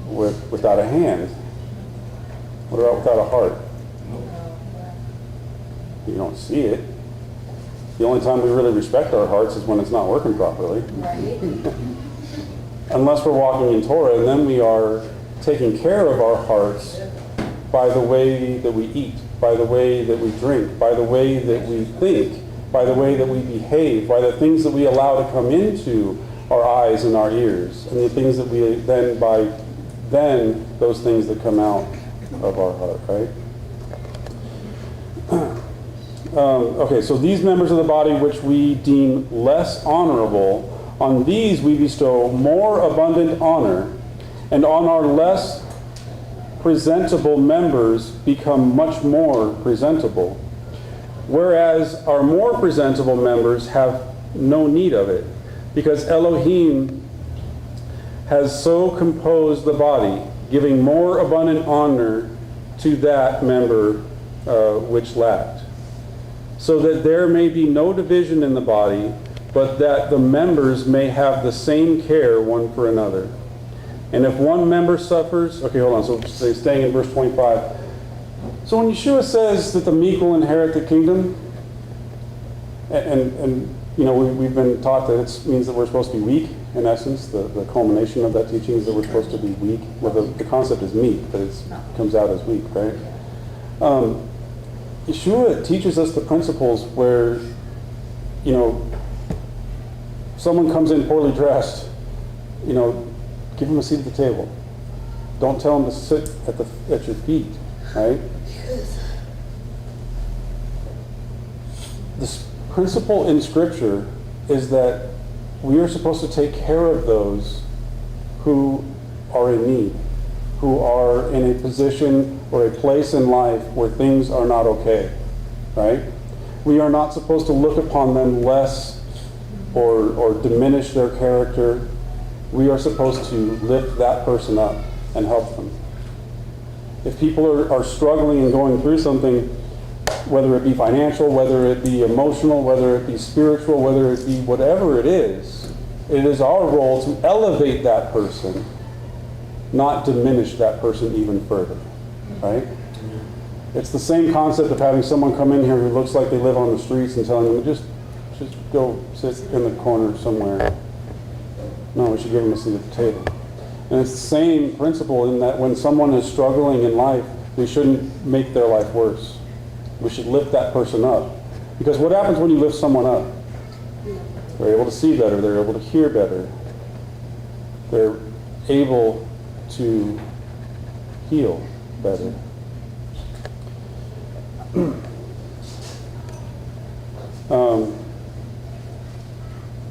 Speaker 1: Without a hand? What about without a heart? You don't see it. The only time we really respect our hearts is when it's not working properly. Unless we're walking in Torah, and then we are taking care of our hearts by the way that we eat, by the way that we drink, by the way that we think, by the way that we behave, by the things that we allow to come into our eyes and our ears, and the things that we then those things that come out of our heart, right? Okay, so these members of the body which we deem less honorable, on these we bestow more abundant honor, and on our less presentable members become much more presentable, whereas our more presentable members have no need of it, because Elohim has so composed the body, giving more abundant honor to that member which lacked, so that there may be no division in the body, but that the members may have the same care one for another. And if one member suffers, okay, hold on, so staying in verse 25. So when Yeshua says that the meek will inherit the kingdom, and you know, we've been taught that it means that we're supposed to be weak, in essence. The culmination of that teaching is that we're supposed to be weak. Well, the concept is meek, but it comes out as weak, right? Yeshua teaches us the principles where, you know, someone comes in poorly dressed, you know, give them a seat at the table. Don't tell them to sit at your feet, right? This principle in Scripture is that we are supposed to take care of those who are in need, who are in a position or a place in life where things are not okay, right? We are not supposed to look upon them less or diminish their character. We are supposed to lift that person up and help them. If people are struggling and going through something, whether it be financial, whether it be emotional, whether it be spiritual, whether it be whatever it is our role to elevate that person, not diminish that person even further, right? It's the same concept of having someone come in here who looks like they live on the streets and telling them, just go sit in the corner somewhere. No, we should give them a seat at the table. And it's the same principle in that when someone is struggling in life, we shouldn't make their life worse. We should lift that person up. Because what happens when you lift someone up? They're able to see better. They're able to hear better. They're able to heal better.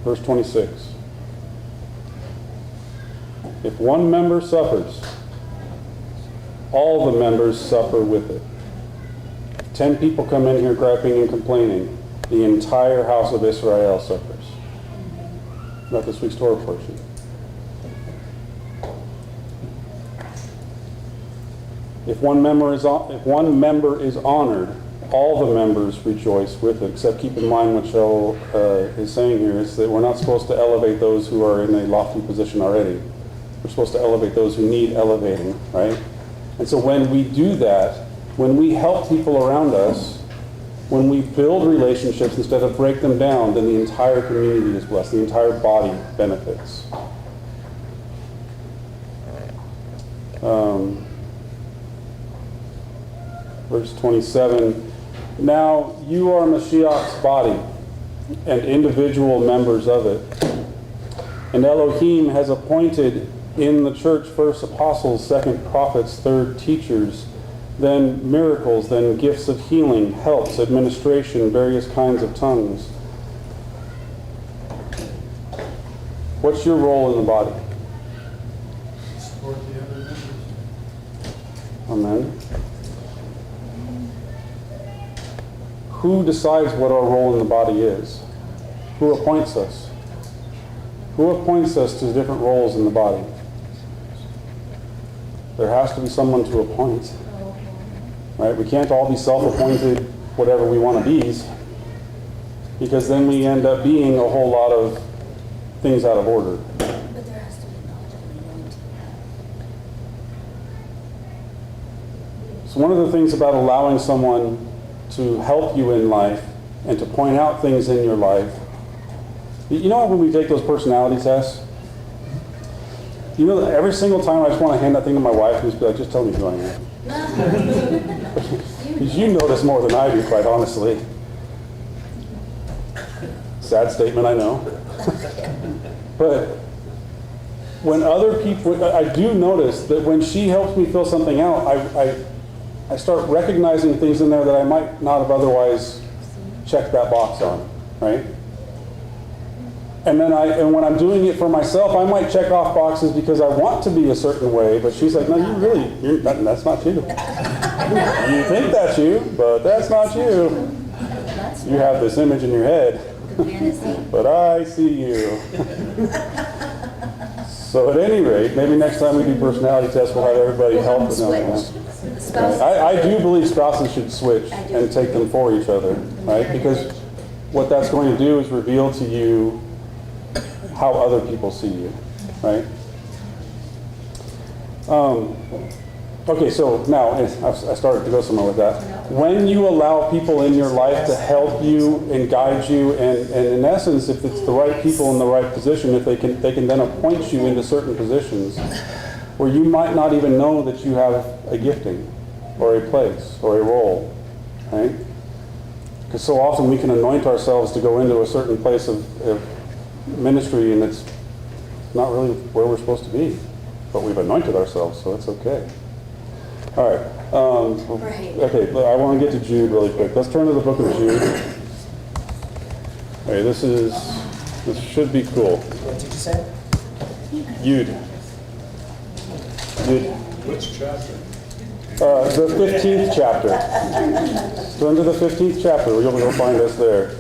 Speaker 1: Verse 26. If one member suffers, all the members suffer with it. 10 people come in here griping and complaining, the entire house of Israel suffers. Not this week's Torah portion. If one member is honored, all the members rejoice with it. Except keep in mind what Shel is saying here is that we're not supposed to elevate those who are in a lofty position already. We're supposed to elevate those who need elevating, right? And so when we do that, when we help people around us, when we build relationships instead of break them down, then the entire community is blessed. The entire body benefits. Verse 27, now you are Mashiach's body and individual members of it. And Elohim has appointed in the church first apostles, second prophets, third teachers, then miracles, then gifts of healing, helps, administration, various kinds of tongues. What's your role in the body?
Speaker 3: Support the other members.
Speaker 1: Amen. Who decides what our role in the body is? Who appoints us? Who appoints us to different roles in the body? There has to be someone to appoint. Right? We can't all be self-appointed whatever we want to be, because then we end up being a whole lot of things out of order.
Speaker 2: But there has to be knowledge and anointing.
Speaker 1: So one of the things about allowing someone to help you in life and to point out things in your life, you know when we take those personality tests? You know that every single time I just want to hand that thing to my wife and just be like, just tell me who I am. Because you know this more than I do, quite honestly. Sad statement, I know. But when other people, I do notice that when she helps me fill something out, I start recognizing things in there that I might not have otherwise checked that box on, right? And then when I'm doing it for myself, I might check off boxes because I want to be a certain way, but she's like, no, that's not you. You think that's you, but that's not you. You have this image in your head, but I see you. So at any rate, maybe next time we do personality tests, we'll have everybody help with them. I do believe spouses should switch and take them for each other, right? Because what that's going to do is reveal to you how other people see you, right? Okay, so now I started to go somewhere with that. When you allow people in your life to help you and guide you, and in essence, if it's the right people in the right position, if they can then appoint you into certain positions where you might not even know that you have a gifting or a place or a role, right? Because so often we can anoint ourselves to go into a certain place of ministry, and it's not really where we're supposed to be, but we've anointed ourselves, so it's okay. All right. Okay, I want to get to Jude really quick. Let's turn to the book of Jude. Okay, this should be cool.
Speaker 5: What did you say?
Speaker 1: Jude.
Speaker 3: Which chapter?
Speaker 1: The 15th chapter. Turn to the 15th chapter. You'll find us there.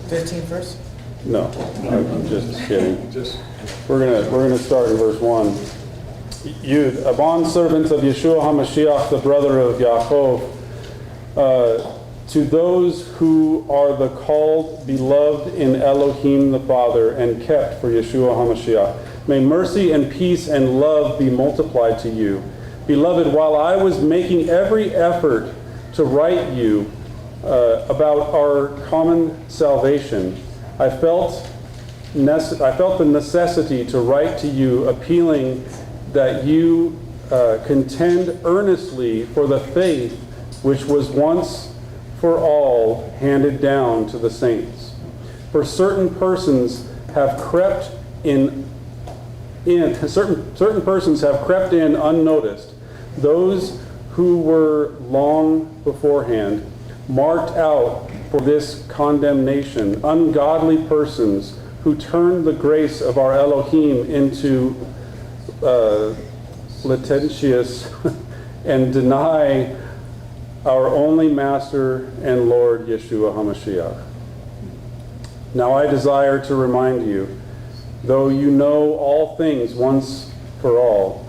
Speaker 5: 15th verse?
Speaker 1: No, I'm just kidding. We're gonna start in verse 1. Yud, a bondservant of Yeshua HaMashiach, the brother of Yaakov, to those who are the called, beloved in Elohim the Father, and kept for Yeshua HaMashiach. May mercy and peace and love be multiplied to you. Beloved, while I was making every effort to write you about our common salvation, I felt the necessity to write to you, appealing that you contend earnestly for the faith which was once for all handed down to the saints. For certain persons have crept in certain persons have crept in unnoticed, those who were long beforehand marked out for this condemnation, ungodly persons who turned the grace of our Elohim into licentious and deny our only Master and Lord Yeshua HaMashiach. Now I desire to remind you, though you know all things once for all,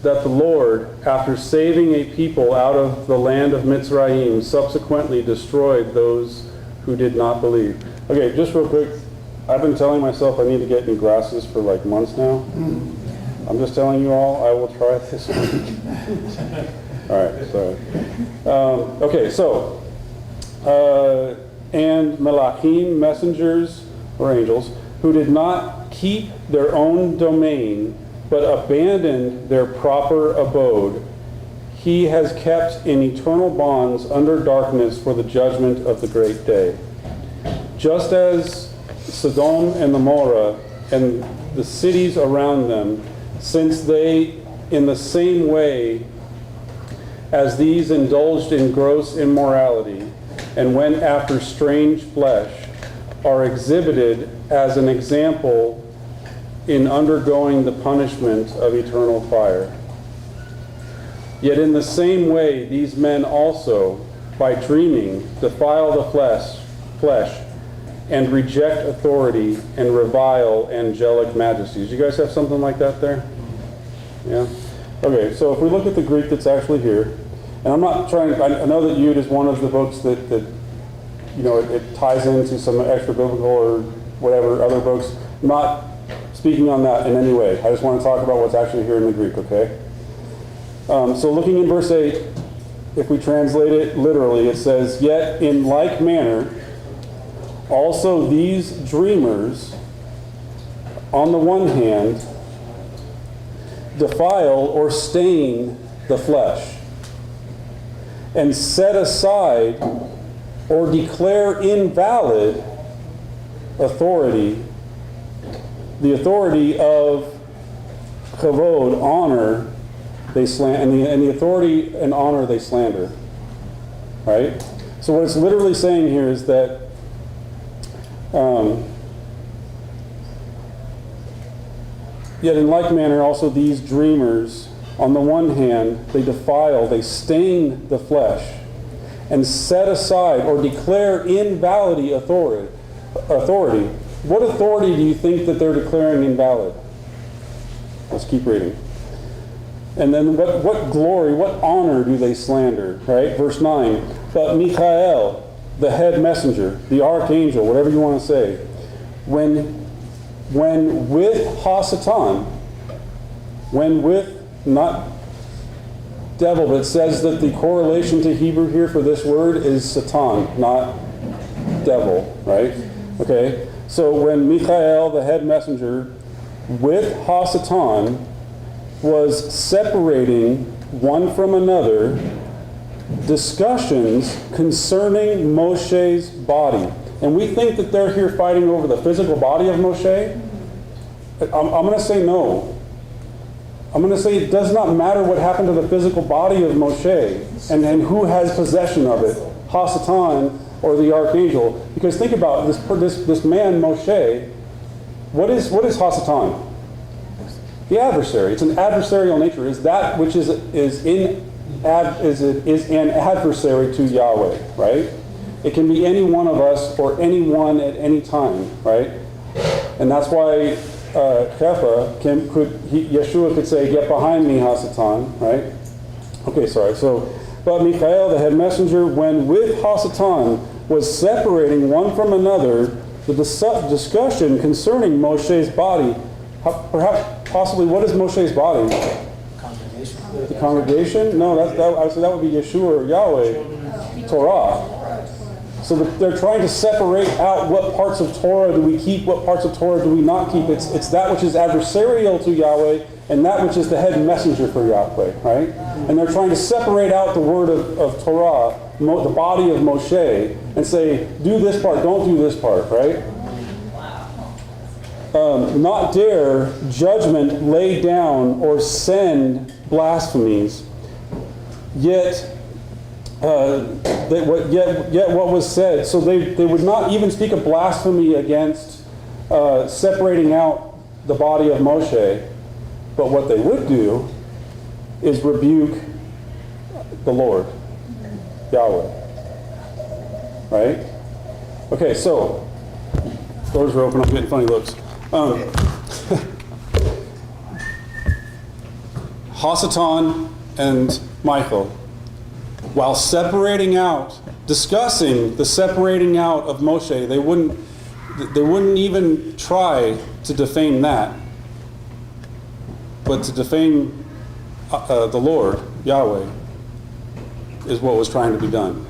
Speaker 1: that the Lord, after saving a people out of the land of Mitzrayim, subsequently destroyed those who did not believe. Okay, just real quick. I've been telling myself I need to get new glasses for like months now. I'm just telling you all, I will try this week. All right, sorry. Okay, so, and Malachim, messengers or angels, who did not keep their own domain, but abandoned their proper abode, he has kept in eternal bonds under darkness for the judgment of the great day. Just as Sodom and Gomorrah and the cities around them, since they, in the same way as these, indulged in gross immorality and went after strange flesh, are exhibited as an example in undergoing the punishment of eternal fire. Yet in the same way, these men also, by dreaming, defile the flesh and reject authority and revile angelic majesties. You guys have something like that there? Yeah? Okay, so if we look at the Greek that's actually here, and I'm not trying, I know that Jude is one of the books that you know, it ties into some extra biblical or whatever other books. I'm not speaking on that in any way. I just want to talk about what's actually here in the Greek, okay? So looking in verse 8, if we translate it literally, it says, "Yet in like manner, also these dreamers, on the one hand, defile or stain the flesh, and set aside or declare invalid authority, the authority of kavod, honor, they slander, and the authority and honor they slander." Right? So what it's literally saying here is that yet in like manner also these dreamers, on the one hand, they defile, they stain the flesh, and set aside or declare invalid authority. What authority do you think that they're declaring invalid? Let's keep reading. And then what glory, what honor do they slander? Right? Verse 9. "But Michael, the head messenger, the archangel," whatever you want to say, when with Hasatan, when with, not devil, but it says that the correlation to Hebrew here for this word is Satan, not devil, right? Okay, so when Michael, the head messenger, with Hasatan, was separating one from another, discussions concerning Moshe's body. And we think that they're here fighting over the physical body of Moshe. I'm going to say no. I'm going to say it does not matter what happened to the physical body of Moshe and who has possession of it, Hasatan or the archangel. Because think about this man Moshe. What is Hasatan? The adversary. It's an adversarial nature. Is that which is an adversary to Yahweh, right? It can be any one of us or anyone at any time, right? And that's why Yeshua could say, "Get behind me, Hasatan," right? Okay, sorry. So, "But Michael, the head messenger, when with Hasatan was separating one from another, the discussion concerning Moshe's body," perhaps, possibly, what is Moshe's body?
Speaker 5: Congregation.
Speaker 1: The congregation? No, I would say that would be Yeshua or Yahweh, Torah. So they're trying to separate out what parts of Torah do we keep, what parts of Torah do we not keep. It's that which is adversarial to Yahweh and that which is the head messenger for Yahweh, right? And they're trying to separate out the word of Torah, the body of Moshe, and say, do this part, don't do this part, right? Not dare judgment lay down or send blasphemies, yet what was said. So they would not even speak a blasphemy against separating out the body of Moshe, but what they would do is rebuke the Lord, Yahweh. Right? Okay, so doors are open. I'm getting funny looks. Hasatan and Michael, while separating out, discussing the separating out of Moshe, they wouldn't even try to defame that, but to defame the Lord, Yahweh, is what was trying to be done.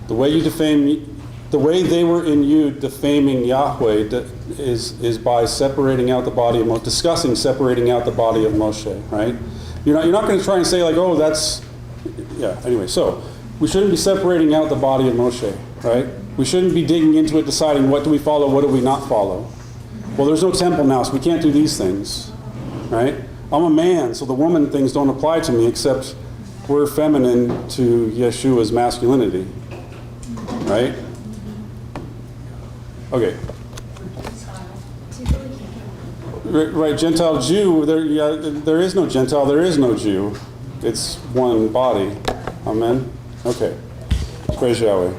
Speaker 1: The way you defame, the way they were in you defaming Yahweh is by separating out the body of Moshe, discussing separating out the body of Moshe, right? You're not going to try and say like, oh, that's, yeah, anyway, so we shouldn't be separating out the body of Moshe, right? We shouldn't be digging into it, deciding what do we follow, what do we not follow. Well, there's no temple now, so we can't do these things, right? I'm a man, so the woman things don't apply to me, except we're feminine to Yeshua's masculinity, right? Okay. Right, Gentile Jew, there is no Gentile, there is no Jew. It's one body. Amen? Okay. Praise Yahweh.